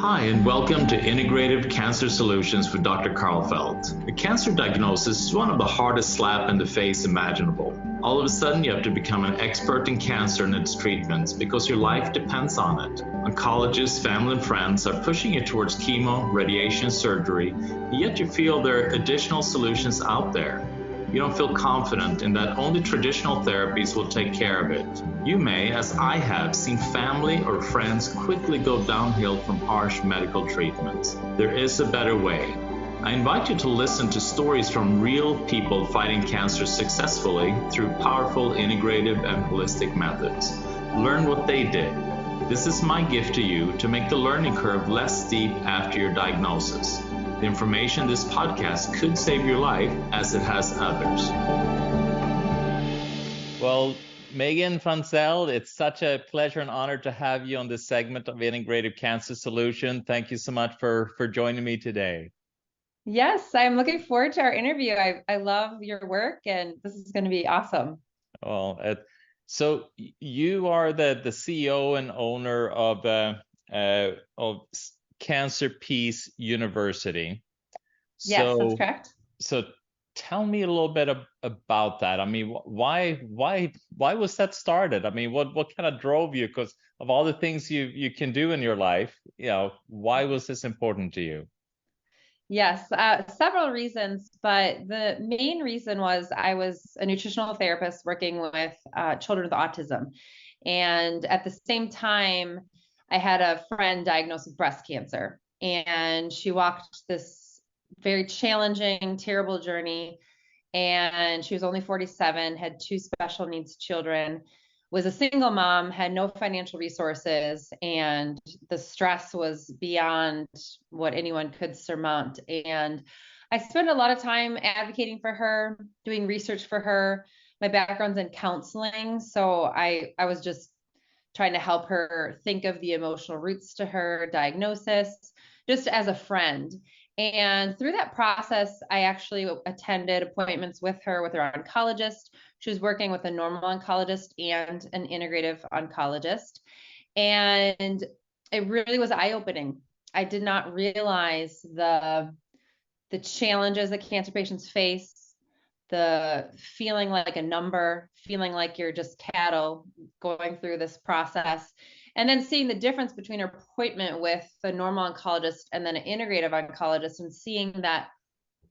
Hi, and welcome to Integrative Cancer Solutions with Dr. Karlfeldt. A cancer diagnosis is one of the hardest slap in the face imaginable. All of a sudden, you have to become an expert in cancer and its treatments because your life depends on it. Oncologists, family, and friends are pushing you towards chemo, radiation, surgery, yet you feel there are additional solutions out there. You don't feel confident in that only traditional therapies will take care of it. You may, as I have, seen family or friends quickly go downhill from harsh medical treatments. There is a better way. I invite you to listen to stories from real people fighting cancer successfully through powerful, integrative, and holistic methods. Learn what they did. This is my gift to you to make the learning curve less steep after your diagnosis. The information in this podcast could save your life as it has others. Well, Megan Van Zyl, it's such a pleasure and honor to have you on this segment of Integrative Cancer Solution. Thank you so much for joining me today. Yes, I'm looking forward to our interview. I love your work, and this is going to be awesome. Well, so you are the CEO and owner of Cancer Peace University. Yes, that's correct. So tell me a little bit about that. I mean, why was that started? I mean, what kind of drove you? Because of all the things you can do in your life, why was this important to you? Yes, several reasons, but the main reason was I was a nutritional therapist working with children with autism. And at the same time, I had a friend diagnosed with breast cancer, and she walked this very challenging, terrible journey. And she was only 47, had 2 special needs children, was a single mom, had no financial resources, and the stress was beyond what anyone could surmount. And I spent a lot of time advocating for her, doing research for her. My background's in counseling, so I was just trying to help her think of the emotional roots to her diagnosis, just as a friend. And through that process, I actually attended appointments with her oncologist. She was working with a normal oncologist and an integrative oncologist. And it really was eye-opening. I did not realize the challenges that cancer patients face, the feeling like a number, feeling like you're just cattle going through this process, and then seeing the difference between an appointment with a normal oncologist and then an integrative oncologist, and seeing that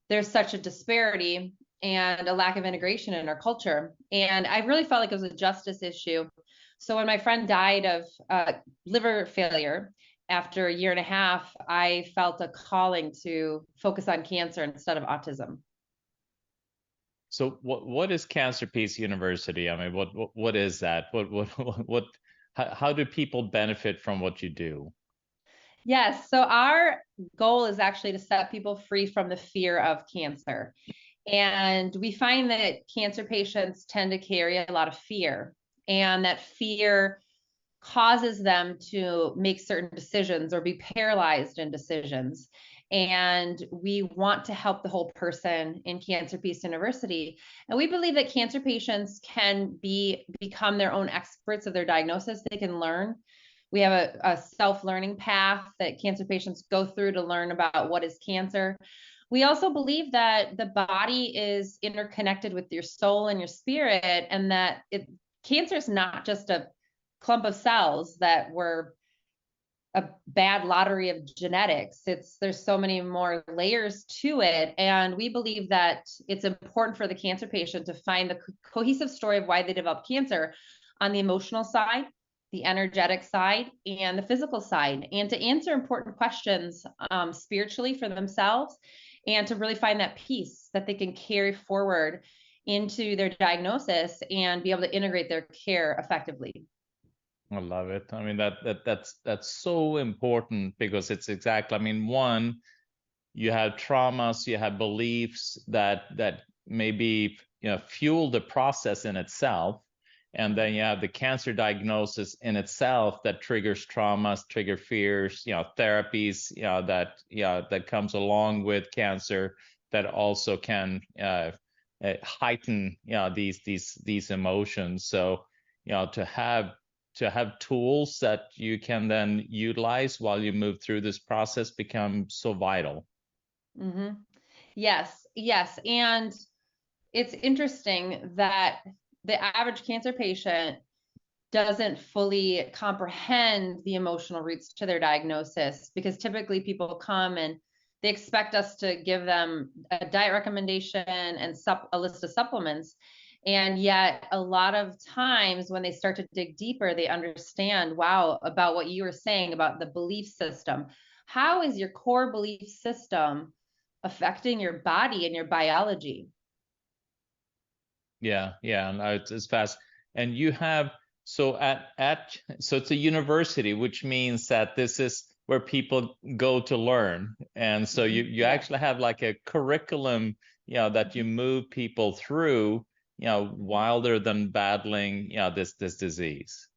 there's such a disparity and a lack of integration in our culture. And I really felt like it was a justice issue. So when my friend died of liver failure after a year and a half, I felt a calling to focus on cancer instead of autism. So what is Cancer Peace University? I mean, what is that? How do people benefit from what you do? Yes, so our goal is actually to set people free from the fear of cancer. And we find that cancer patients tend to carry a lot of fear, and that fear causes them to make certain decisions or be paralyzed in decisions. And we want to help the whole person in Cancer Peace University. And we believe that cancer patients can become their own experts of their diagnosis. They can learn. We have a self-learning path that cancer patients go through to learn about what is cancer. We also believe that the body is interconnected with your soul and your spirit, and that cancer is not just a clump of cells that were a bad lottery of genetics. There's so many more layers to it. And we believe that it's important for the cancer patient to find the cohesive story of why they developed cancer on the emotional side, the energetic side, and the physical side, and to answer important questions spiritually for themselves, and to really find that peace that they can carry forward into their diagnosis and be able to integrate their care effectively. I love it. I mean, that's so important, because it's exactly, I mean, one, you have traumas, you have beliefs that maybe fuel the process in itself, and then you have the cancer diagnosis in itself that triggers traumas, trigger fears, therapies, that comes along with cancer that also can heighten these emotions. So to have to have tools that you can then utilize while you move through this process become so vital. Mm-hmm. Yes, yes. And it's interesting that the average cancer patient doesn't fully comprehend the emotional roots to their diagnosis, because typically people come and they expect us to give them a diet recommendation and a list of supplements. And yet a lot of times when they start to dig deeper, they understand, wow, about what you were saying about the belief system. How is your core belief system affecting your body and your biology? Yeah, no, it's fast. And you have, so so it's a university, which means that this is where people go to learn. And so you actually have like a curriculum, that you move people through, while they're then battling, this disease.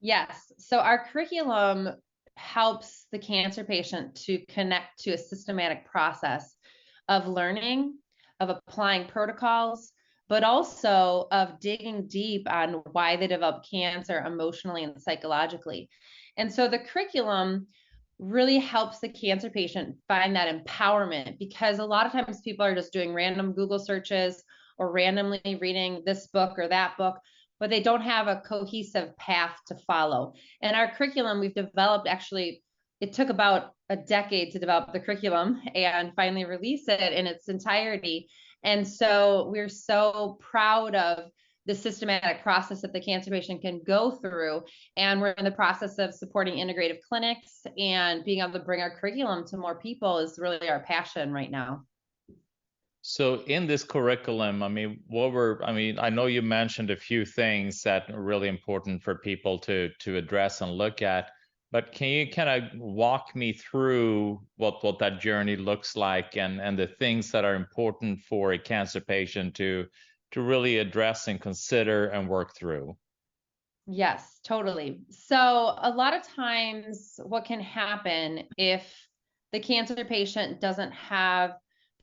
Yes. So our curriculum helps the cancer patient to connect to a systematic process of learning, of applying protocols, but also of digging deep on why they develop cancer emotionally and psychologically. And so the curriculum really helps the cancer patient find that empowerment, because a lot of times people are just doing random Google searches or randomly reading this book or that book, but they don't have a cohesive path to follow. And our curriculum we've developed, actually, it took about a decade to develop the curriculum and finally release it in its entirety. And so we're so proud of the systematic process that the cancer patient can go through. And we're in the process of supporting integrative clinics, and being able to bring our curriculum to more people is really our passion right now. So in this curriculum, I mean, I know you mentioned a few things that are really important for people to address and look at, but can you kind of walk me through what that journey looks like, and the things that are important for a cancer patient to really address and consider and work through? Yes, totally. So a lot of times what can happen if the cancer patient doesn't have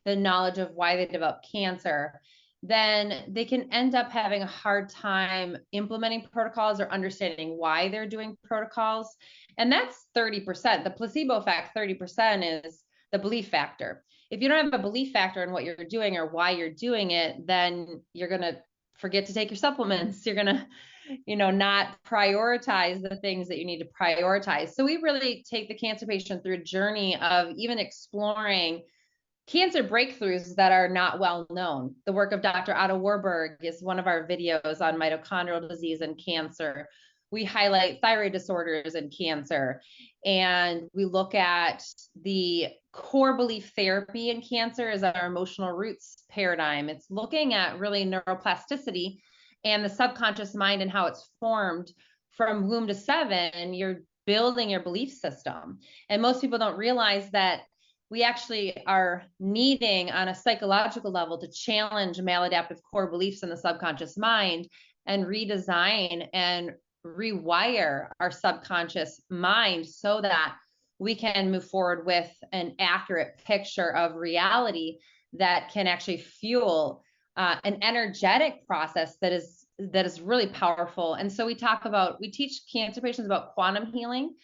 the knowledge of why they develop cancer, then they can end up having a hard time implementing protocols or understanding why they're doing protocols. And that's 30%. The placebo effect, 30%, is the belief factor. If you don't have a belief factor in what you're doing or why you're doing it, then you're going to forget to take your supplements. You're going to not prioritize the things that you need to prioritize. So we really take the cancer patient through a journey of even exploring cancer breakthroughs that are not well known. The work of Dr. Otto Warburg is one of our videos on mitochondrial disease and cancer. We highlight thyroid disorders and cancer, and we look at the core belief therapy in cancer as our emotional roots paradigm. It's looking at really neuroplasticity and the subconscious mind and how it's formed from womb to 7. You're building your belief system. And most people don't realize that we actually are needing, on a psychological level, to challenge maladaptive core beliefs in the subconscious mind and redesign and rewire our subconscious mind so that we can move forward with an accurate picture of reality that can actually fuel an energetic process that is really powerful. And so we teach cancer patients about quantum healing,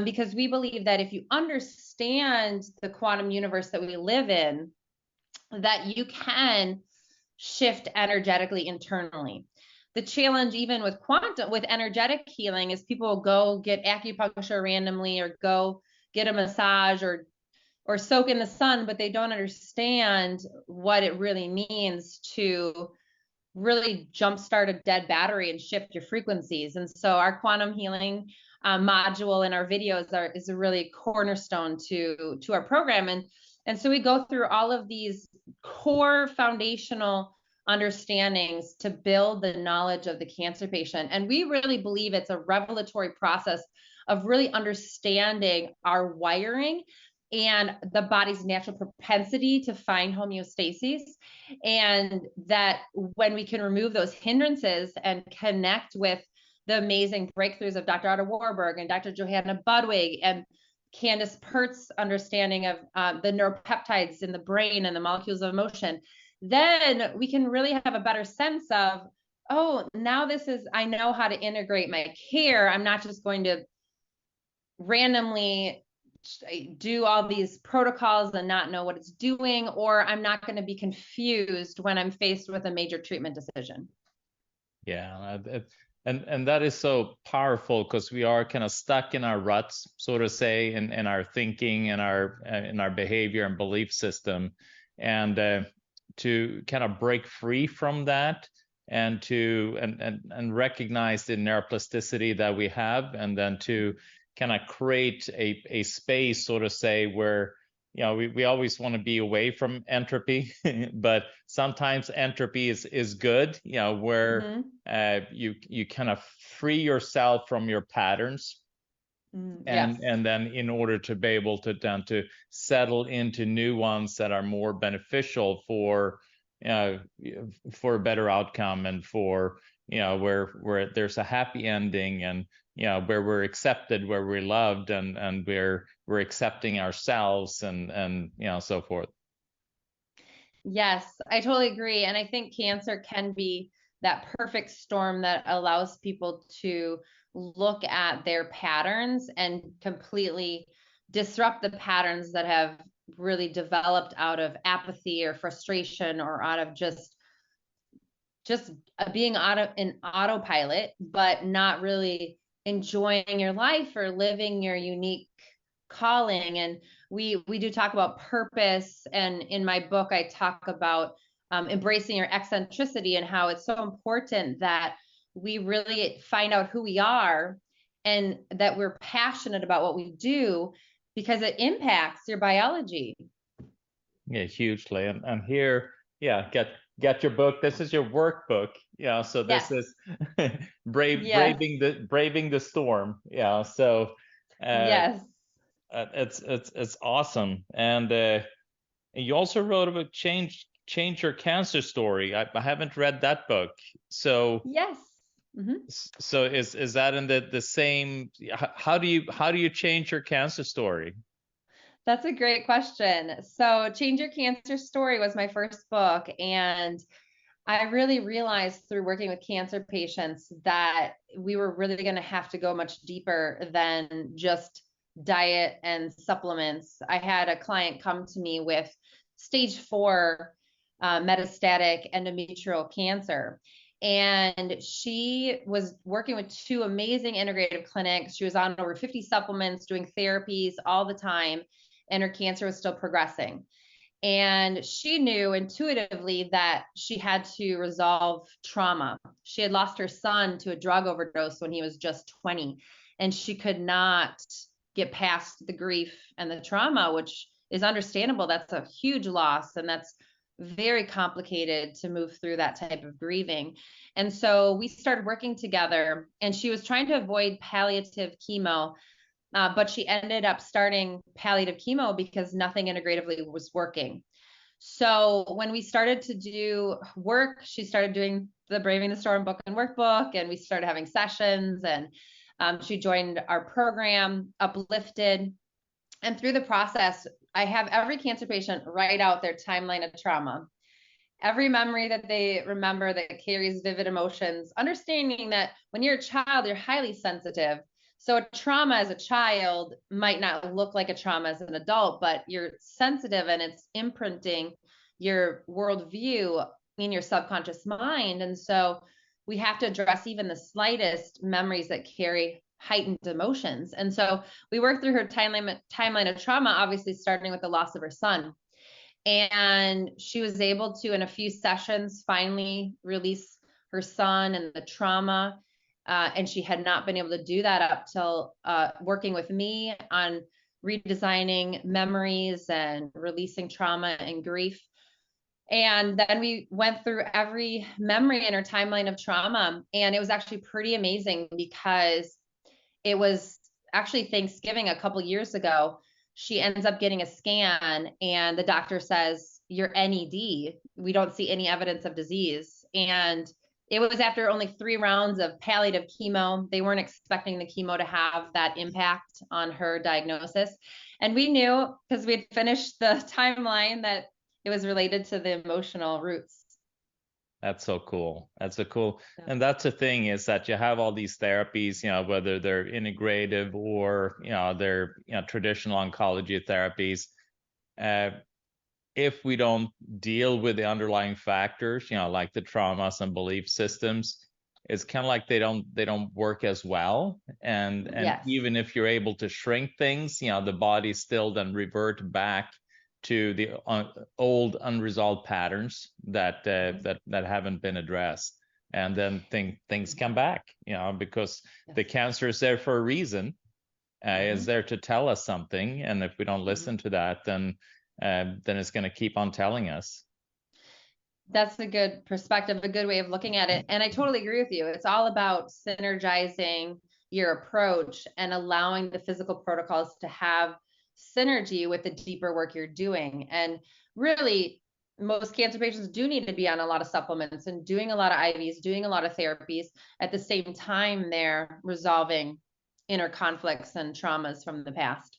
because we believe that if you understand the quantum universe that we live in, that you can shift energetically internally. The challenge, even with energetic healing, is people will go get acupuncture randomly or go get a massage or soak in the sun, but they don't understand what it really means to really jumpstart a dead battery and shift your frequencies. And so our quantum healing module in our videos is a really cornerstone to our program. And so we go through all of these core foundational understandings to build the knowledge of the cancer patient. And we really believe it's a revelatory process of really understanding our wiring and the body's natural propensity to find homeostasis. And that when we can remove those hindrances and connect with the amazing breakthroughs of Dr. Otto Warburg and Dr. Johanna Budwig and Candace Pert's understanding of the neuropeptides in the brain and the molecules of emotion, then we can really have a better sense of, oh, now I know how to integrate my care. I'm not just going to randomly do all these protocols and not know what it's doing, or I'm not going to be confused when I'm faced with a major treatment decision. Yeah, and that is so powerful because we are kind of stuck in our ruts, so to say, in our thinking and in our behavior and belief system, and to kind of break free from that and to and recognize the neuroplasticity that we have, and then to kind of create a space, so to say, where we always want to be away from entropy, but sometimes entropy is good, where you kind of free yourself from your patterns, Yes. and then in order to be able to then to settle into new ones that are more beneficial for a better outcome, and for where there's a happy ending, and where we're accepted, where we're loved, and we're accepting ourselves, and so forth. Yes, I totally agree. And I think cancer can be that perfect storm that allows people to look at their patterns and completely disrupt the patterns that have really developed out of apathy or frustration, or out of just being in autopilot, but not really enjoying your life or living your unique calling. And we do talk about purpose, and in my book I talk about embracing your eccentricity, and how it's so important that we really find out who we are, and that we're passionate about what we do, because it impacts your biology. Yeah, hugely. And here, yeah, get your book. This is your workbook. Yeah, so this is braving the storm. Yeah, so Yes. it's awesome. And you also wrote about change your cancer story. I haven't read that book. So Yes. So is that in the same? How do you change your cancer story? That's a great question. So Change Your Cancer Story was my first book, and I really realized through working with cancer patients that we were really going to have to go much deeper than just diet and supplements. I had a client come to me with stage 4 metastatic endometrial cancer. And she was working with 2 amazing integrative clinics. She was on over 50 supplements, doing therapies all the time, and her cancer was still progressing. And she knew intuitively that she had to resolve trauma. She had lost her son to a drug overdose when he was just 20, and she could not get past the grief and the trauma, which is understandable. That's a huge loss, and that's very complicated to move through that type of grieving. And so we started working together, and she was trying to avoid palliative chemo, but she ended up starting palliative chemo because nothing integratively was working. So when we started to do work, she started doing the Braving the Storm book and workbook, and we started having sessions, and she joined our program, Uplifted. And through the process, I have every cancer patient write out their timeline of trauma, every memory that they remember that carries vivid emotions, understanding that when you're a child, you're highly sensitive. So a trauma as a child might not look like a trauma as an adult, but you're sensitive, and it's imprinting your worldview in your subconscious mind. And so we have to address even the slightest memories that carry heightened emotions. And so we worked through her timeline of trauma, obviously starting with the loss of her son. And she was able to, in a few sessions, finally release her son and the trauma. And she had not been able to do that up till working with me on redesigning memories and releasing trauma and grief. And then we went through every memory in her timeline of trauma. And it was actually pretty amazing, because it was actually Thanksgiving a couple years ago. She ends up getting a scan, and the doctor says, "You're NED. We don't see any evidence of disease." And it was after only 3 rounds of palliative chemo. They weren't expecting the chemo to have that impact on her diagnosis. And we knew, because we had finished the timeline, that it was related to the emotional roots. That's so cool. That's so cool. Yeah. And that's the thing, is that you have all these therapies, whether they're integrative or, they're, traditional oncology therapies. If we don't deal with the underlying factors, like the traumas and belief systems, it's kind of like they don't work as well. And Yes. even if you're able to shrink things, the body still then revert back to the old unresolved patterns that haven't been addressed, and then things come back, because yes. The cancer is there for a reason. Is there to tell us something, and if we don't listen to that, then it's going to keep on telling us. That's a good perspective, a good way of looking at it. And I totally agree with you. It's all about synergizing your approach and allowing the physical protocols to have synergy with the deeper work you're doing. And really, most cancer patients do need to be on a lot of supplements and doing a lot of IVs, doing a lot of therapies. At the same time, they're resolving inner conflicts and traumas from the past.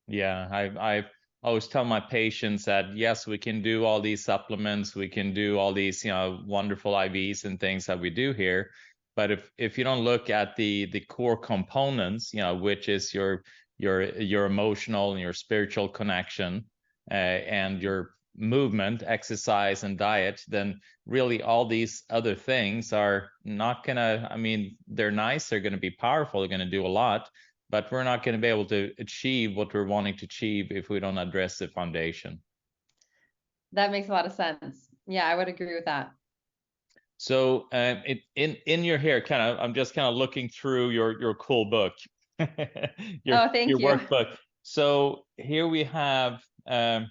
Yeah, I always tell my patients that, yes, we can do all these supplements, we can do all these, wonderful IVs and things that we do here. But if you don't look at the core components, which is your emotional and your spiritual connection, and your movement, exercise, and diet, then really all these other things are not gonna, they're nice, they're gonna be powerful, they're gonna do a lot, but we're not going to be able to achieve what we're wanting to achieve if we don't address the foundation. That makes a lot of sense. Yeah, I would agree with that. So in your hair, I'm just looking through your cool book. Thank you. Your workbook. So here we have, so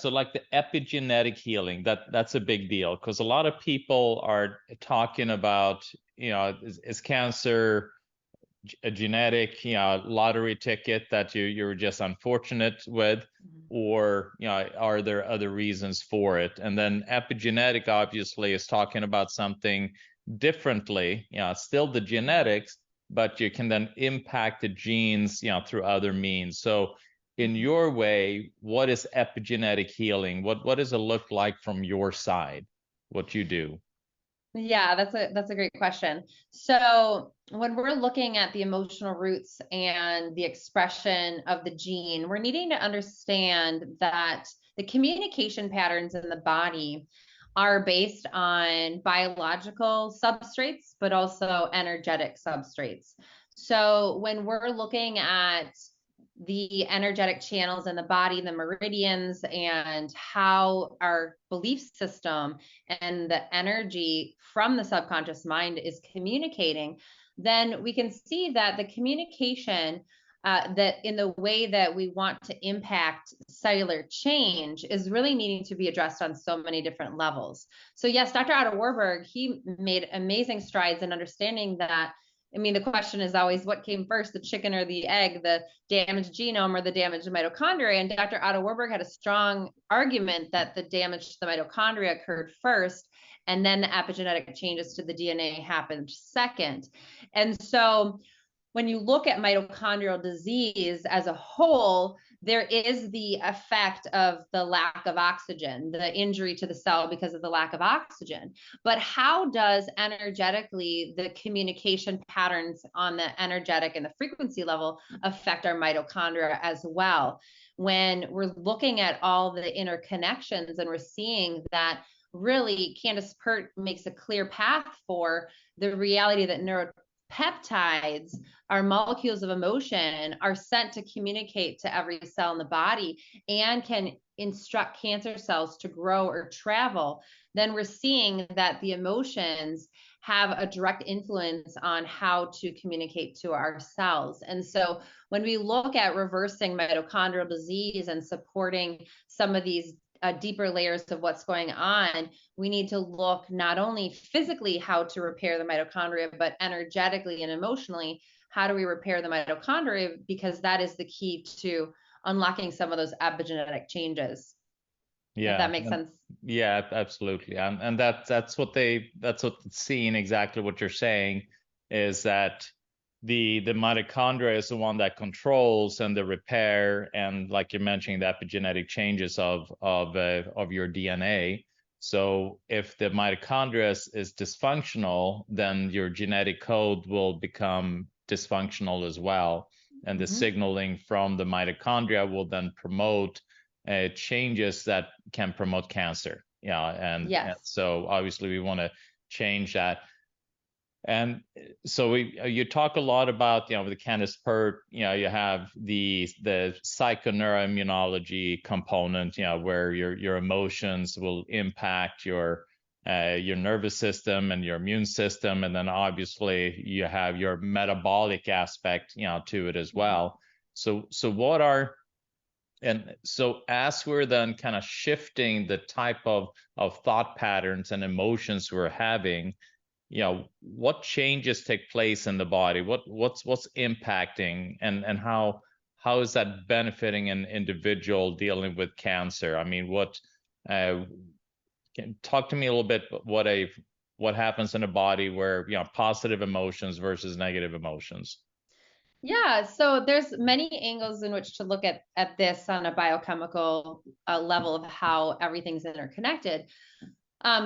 like the epigenetic healing, that's a big deal, because a lot of people are talking about, is cancer a genetic, lottery ticket that you're just unfortunate with, or, are there other reasons for it? And then epigenetic obviously is talking about something differently, still the genetics, but you can then impact the genes, through other means. So in your way, what is epigenetic healing? What does it look like from your side, what you do? Yeah, that's a great question. So when we're looking at the emotional roots and the expression of the gene, we're needing to understand that the communication patterns in the body are based on biological substrates, but also energetic substrates. So when we're looking at the energetic channels in the body, the meridians, and how our belief system and the energy from the subconscious mind is communicating, then we can see that the communication that in the way that we want to impact cellular change is really needing to be addressed on so many different levels. So yes, Dr. Otto Warburg, he made amazing strides in understanding that. The question is always, what came first, the chicken or the egg, the damaged genome or the damaged mitochondria? And Dr. Otto Warburg had a strong argument that the damage to the mitochondria occurred first, and then the epigenetic changes to the DNA happened second. And so when you look at mitochondrial disease as a whole, there is the effect of the lack of oxygen, the injury to the cell because of the lack of oxygen. But how does energetically the communication patterns on the energetic and the frequency level affect our mitochondria as well? When we're looking at all the interconnections and we're seeing that really Candace Pert makes a clear path for the reality that neuropeptides, our molecules of emotion, are sent to communicate to every cell in the body and can instruct cancer cells to grow or travel, then we're seeing that the emotions have a direct influence on how to communicate to our cells. And so when we look at reversing mitochondrial disease and supporting some of these deeper layers of what's going on, we need to look not only physically how to repair the mitochondria, but energetically and emotionally, how do we repair the mitochondria? Because that is the key to unlocking some of those epigenetic changes. Yeah, if that makes sense. Yeah, absolutely. And that's what seeing exactly what you're saying is that the mitochondria is the one that controls and the repair, and like you're mentioning, the epigenetic changes of your DNA. So if the mitochondria is dysfunctional, then your genetic code will become dysfunctional as well. And the signaling from the mitochondria will then promote changes that can promote cancer. Yeah, and so obviously we want to change that. And so you talk a lot about, with the Candace Pert, you have the psychoneuroimmunology component, where your emotions will impact your nervous system and your immune system, and then obviously you have your metabolic aspect, to it as well. So as we're then kind of shifting the type of thought patterns and emotions we're having, what changes take place in the body? What's impacting, and how is that benefiting an individual dealing with cancer? I mean, talk to me a little bit what happens in the body where positive emotions versus negative emotions. Yeah, so there's many angles in which to look at this on a biochemical level of how everything's interconnected.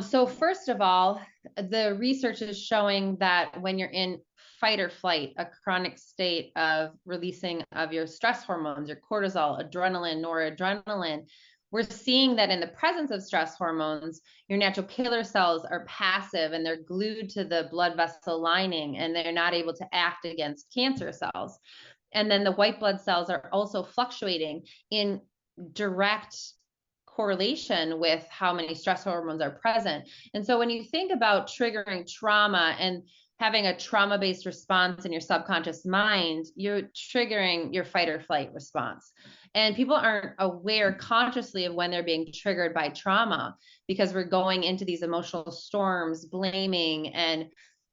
So first of all, the research is showing that when you're in fight or flight, a chronic state of releasing of your stress hormones, your cortisol, adrenaline, noradrenaline, we're seeing that in the presence of stress hormones, your natural killer cells are passive and they're glued to the blood vessel lining, and they're not able to act against cancer cells. And then the white blood cells are also fluctuating in direct correlation with how many stress hormones are present. And so when you think about triggering trauma and having a trauma-based response in your subconscious mind, you're triggering your fight or flight response. And people aren't aware consciously of when they're being triggered by trauma, because we're going into these emotional storms, blaming, and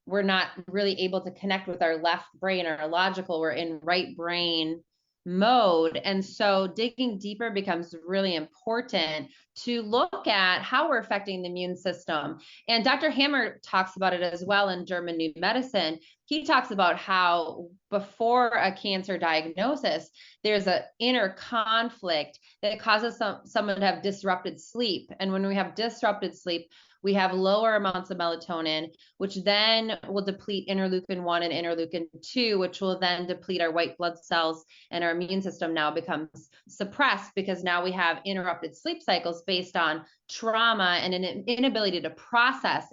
we're not really able to connect with our left brain or our logical. We're in right brain mode. And so digging deeper becomes really important to look at how we're affecting the immune system. And Dr. Hammer talks about it as well in German New Medicine. He talks about how before a cancer diagnosis, there's an inner conflict that causes someone to have disrupted sleep. And when we have disrupted sleep, we have lower amounts of melatonin, which then will deplete interleukin-1 and interleukin-2, which will then deplete our white blood cells, and our immune system now becomes suppressed because now we have interrupted sleep cycles based on trauma and an inability to process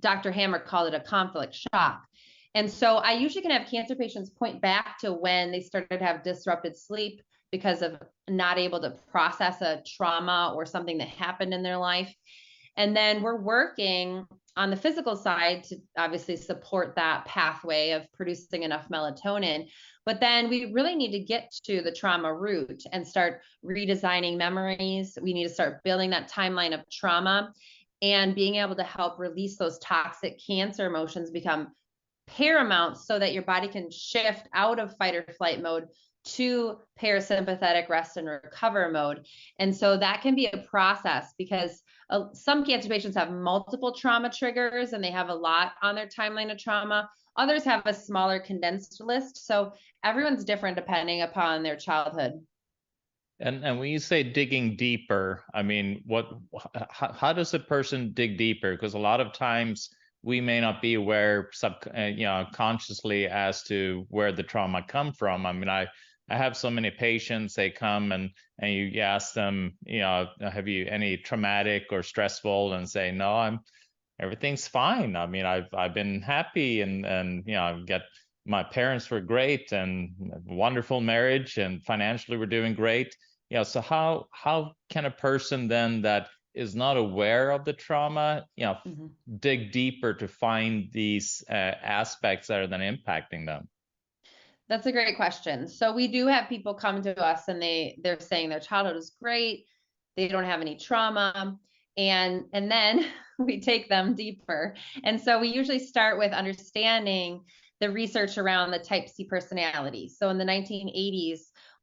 Dr. Hammer called it a conflict shock. And so I usually can have cancer patients point back to when they started to have disrupted sleep because of not able to process a trauma or something that happened in their life. And then we're working on the physical side to obviously support that pathway of producing enough melatonin. But then we really need to get to the trauma root and start redesigning memories. We need to start building that timeline of trauma, and being able to help release those toxic cancer emotions become paramount so that your body can shift out of fight or flight mode to parasympathetic rest and recover mode. And so that can be a process, because some cancer patients have multiple trauma triggers and they have a lot on their timeline of trauma. Others have a smaller condensed list. So everyone's different depending upon their childhood. And when you say digging deeper, I mean, how does a person dig deeper? Because a lot of times we may not be aware consciously as to where the trauma come from. I mean, I have so many patients, they come and you ask them, have you any traumatic or stressful, and say, no, everything's fine. I mean, I've been happy, and I've got, my parents were great and wonderful marriage, and financially we're doing great. So how can a person then that is not aware of the trauma, dig deeper to find these aspects that are then impacting them? That's a great question. So we do have people come to us and they're saying their childhood is great, they don't have any trauma, and then we take them deeper. And so we usually start with understanding the research around the type C personality. So in the 1980s,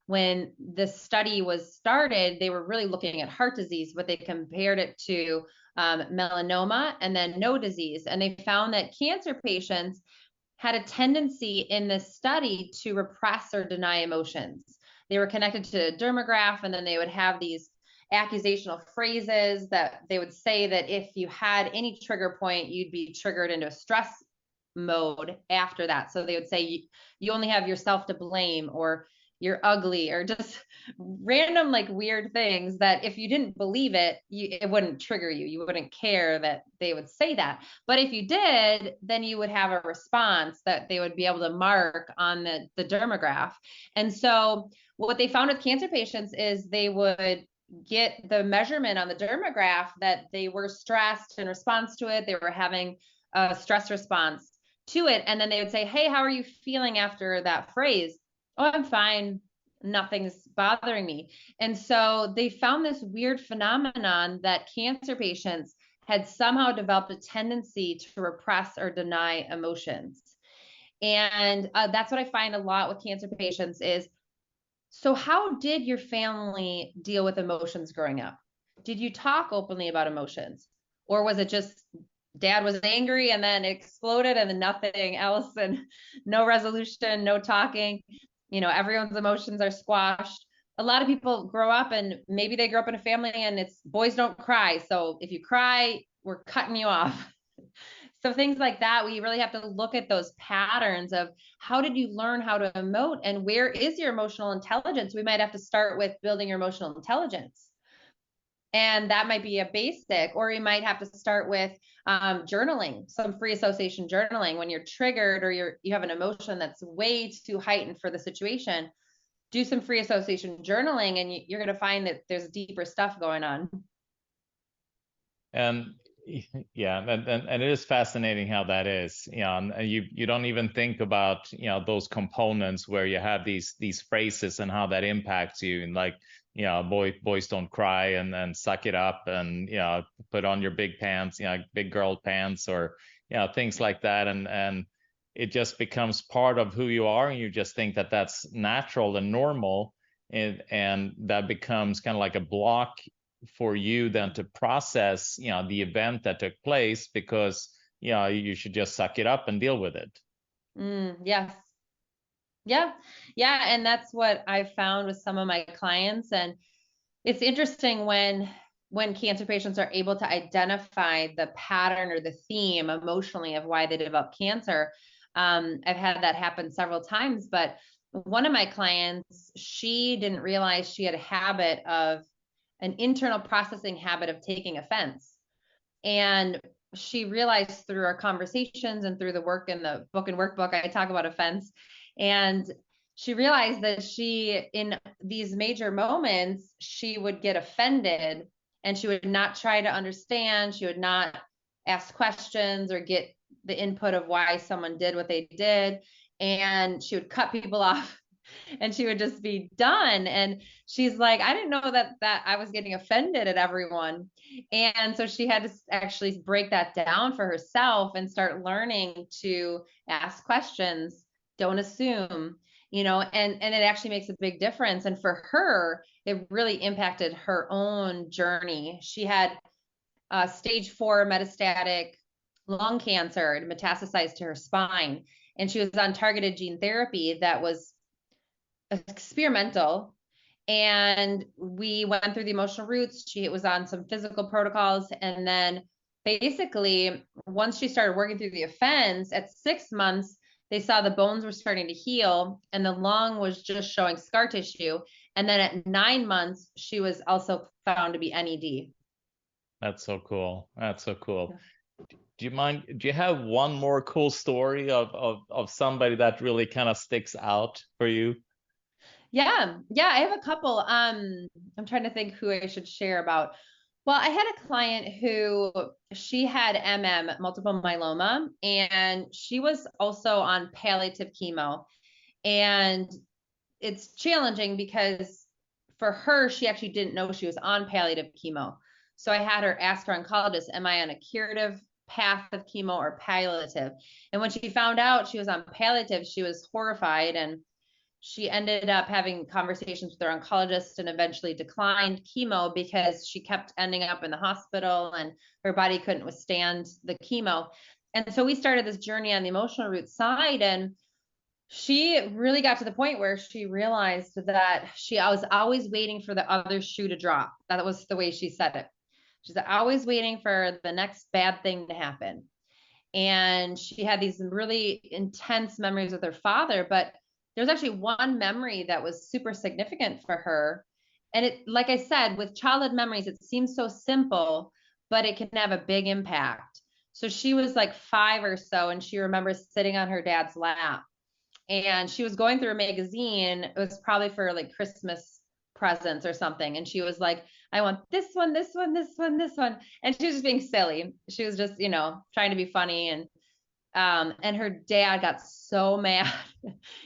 when this study was started, they were really looking at heart disease, but they compared it to melanoma and then no disease. And they found that cancer patients had a tendency in this study to repress or deny emotions. They were connected to a dermograph, and then they would have these accusational phrases that they would say that if you had any trigger point, you'd be triggered into a stress mode after that. So they would say you only have yourself to blame, or you're ugly, or just random like weird things that if you didn't believe it, it wouldn't trigger you. You wouldn't care that they would say that. But if you did, then you would have a response that they would be able to mark on the dermograph. And so what they found with cancer patients is they would get the measurement on the dermograph that they were stressed in response to it. They were having a stress response to it. And then they would say, hey, how are you feeling after that phrase? Oh, I'm fine. Nothing's bothering me. And so they found this weird phenomenon that cancer patients had somehow developed a tendency to repress or deny emotions. And that's what I find a lot with cancer patients is, so how did your family deal with emotions growing up? Did you talk openly about emotions? Or was it just dad was angry and then exploded and then nothing else, and no resolution, no talking? You know, everyone's emotions are squashed. A lot of people grow up and maybe they grew up in a family and it's boys don't cry. So if you cry, we're cutting you off. So things like that, we really have to look at those patterns of how did you learn how to emote and where is your emotional intelligence? We might have to start with building your emotional intelligence. And that might be a basic, or you might have to start with journaling, some free association journaling. When you're triggered or you have an emotion that's way too heightened for the situation, do some free association journaling, and you're going to find that there's deeper stuff going on. And yeah, and it is fascinating how that is. And you don't even think about those components where you have these phrases and how that impacts you, and like boys don't cry, and then suck it up, and put on your big pants, big girl pants, or things like that, and it just becomes part of who you are, and you just think that that's natural and normal, and that becomes kind of like a block for you then to process the event that took place, because you should just suck it up and deal with it. Yes. Yeah. And that's what I've found with some of my clients. And it's interesting when cancer patients are able to identify the pattern or the theme emotionally of why they develop cancer. I've had that happen several times, but one of my clients, she didn't realize she had a habit of an internal processing habit of taking offense. And she realized through our conversations and through the work in the book and workbook, I talk about offense. And she realized that she, in these major moments, she would get offended and she would not try to understand. She would not ask questions or get the input of why someone did what they did. And she would cut people off and she would just be done. And she's like, I didn't know that I was getting offended at everyone. And so she had to actually break that down for herself and start learning to ask questions, don't assume, and it actually makes a big difference. And for her, it really impacted her own journey. She had stage 4 metastatic lung cancer. It metastasized to her spine. And she was on targeted gene therapy that was experimental, and we went through the emotional roots. She was on some physical protocols, and then basically once she started working through the offense, at 6 months they saw the bones were starting to heal and the lung was just showing scar tissue, and then at 9 months she was also found to be NED. That's so cool. Do you have one more cool story of somebody that really kind of sticks out for you? Yeah, I have a couple. I'm trying to think who I should share about. Well, I had a client who, she had multiple myeloma, and she was also on palliative chemo. And it's challenging because for her, she actually didn't know she was on palliative chemo. So I had her ask her oncologist, am I on a curative path of chemo or palliative? And when she found out she was on palliative, she was horrified, and she ended up having conversations with her oncologist and eventually declined chemo because she kept ending up in the hospital and her body couldn't withstand the chemo. And so we started this journey on the emotional root side. And She really got to the point where she realized that I was always waiting for the other shoe to drop. That was the way she said it. She's always waiting for the next bad thing to happen. And she had these really intense memories with her father, but there's actually one memory that was super significant for her. And it, like I said, with childhood memories, it seems so simple, but it can have a big impact. So she was like 5 or so, and she remembers sitting on her dad's lap, and she was going through a magazine. It was probably for like Christmas presents or something. And she was like, I want this one, this one, this one, this one. And she was just being silly. She was just, trying to be funny. And her dad got so mad.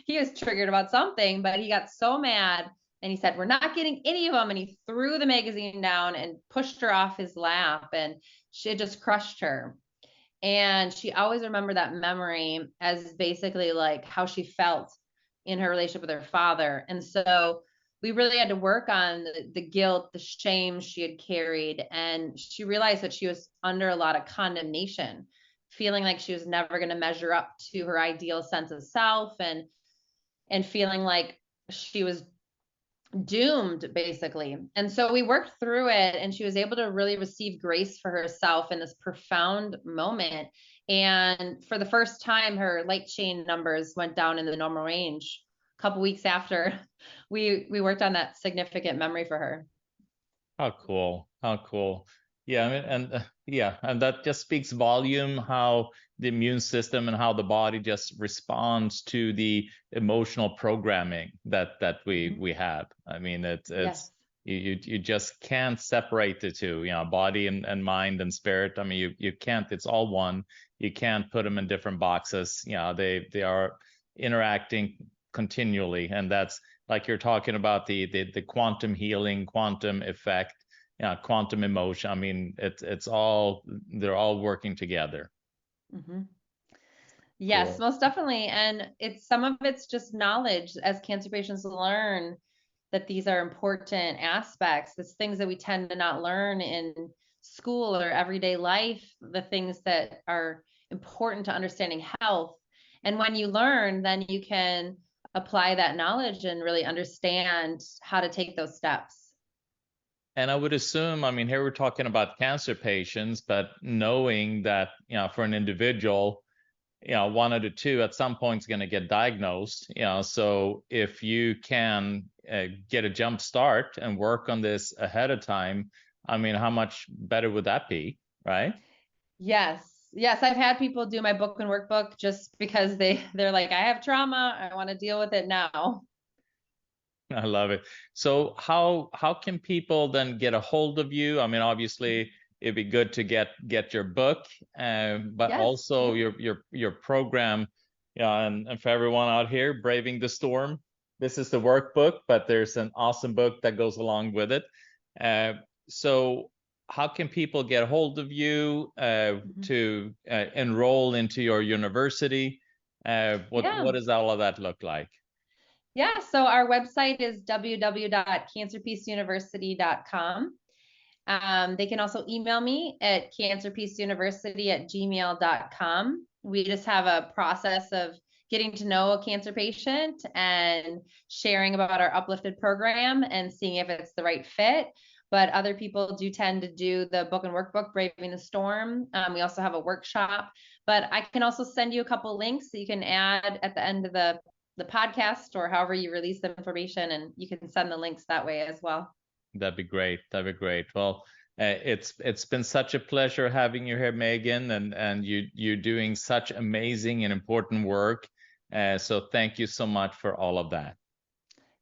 He was triggered about something, but he got so mad. And he said, we're not getting any of them. And he threw the magazine down and pushed her off his lap. And it just crushed her. And she always remembered that memory as basically like how she felt in her relationship with her father. And so we really had to work on the guilt, the shame she had carried. And she realized that she was under a lot of condemnation, feeling like she was never going to measure up to her ideal sense of self, and feeling like she was doomed, basically. And so we worked through it, and she was able to really receive grace for herself in this profound moment. And for the first time, her light chain numbers went down in the normal range a couple weeks after we worked on that significant memory for her. How cool. How cool. Yeah, I mean, and that just speaks volume how the immune system and how the body just responds to the emotional programming that we have. I mean, it's yes. You just can't separate the two, body and mind and spirit. I mean, you can't. It's all one. You can't put them in different boxes. They are interacting continually, and that's like you're talking about the quantum healing, quantum effect. Quantum emotion. I mean, they're all working together. Mm-hmm. Yes, cool. Most definitely. And some of it's just knowledge as cancer patients learn that these are important aspects. It's things that we tend to not learn in school or everyday life, the things that are important to understanding health. And when you learn, then you can apply that knowledge and really understand how to take those steps. And I would assume, I mean, here we're talking about cancer patients, but knowing that, for an individual, one of the two at some point is going to get diagnosed. So if you can get a jump start and work on this ahead of time, I mean, how much better would that be, right? Yes. I've had people do my book and workbook just because they're like, I have trauma, I want to deal with it now. I love it. So how can people then get a hold of you? I mean, obviously it'd be good to get your book, but yes. Also your program. And for everyone out here braving the storm, this is the workbook, but there's an awesome book that goes along with it. So how can people get a hold of you to enroll into your university? What does all of that look like? Yeah, so our website is www.cancerpeaceuniversity.com. They can also email me at cancerpeaceuniversity@gmail.com. We just have a process of getting to know a cancer patient and sharing about our uplifted program and seeing if it's the right fit. But other people do tend to do the book and workbook, Braving the Storm. We also have a workshop, but I can also send you a couple links that you can add at the end of the podcast or however you release the information, and you can send the links that way as well. That'd be great. Well, it's been such a pleasure having you here, Megan, and you're doing such amazing and important work. So thank you so much for all of that.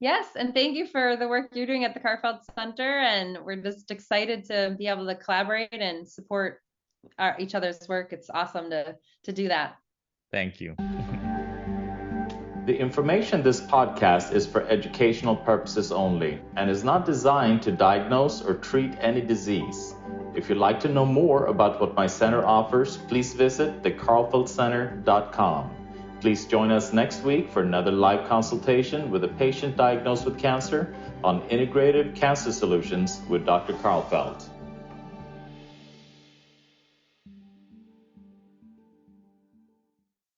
Yes, and thank you for the work you're doing at the Karlfeldt Center, and we're just excited to be able to collaborate and support each other's work. It's awesome to do that. Thank you. The information in this podcast is for educational purposes only and is not designed to diagnose or treat any disease. If you'd like to know more about what my center offers, please visit thekarlfeldtcenter.com. Please join us next week for another live consultation with a patient diagnosed with cancer on Integrative Cancer Solutions with Dr. Karlfeldt.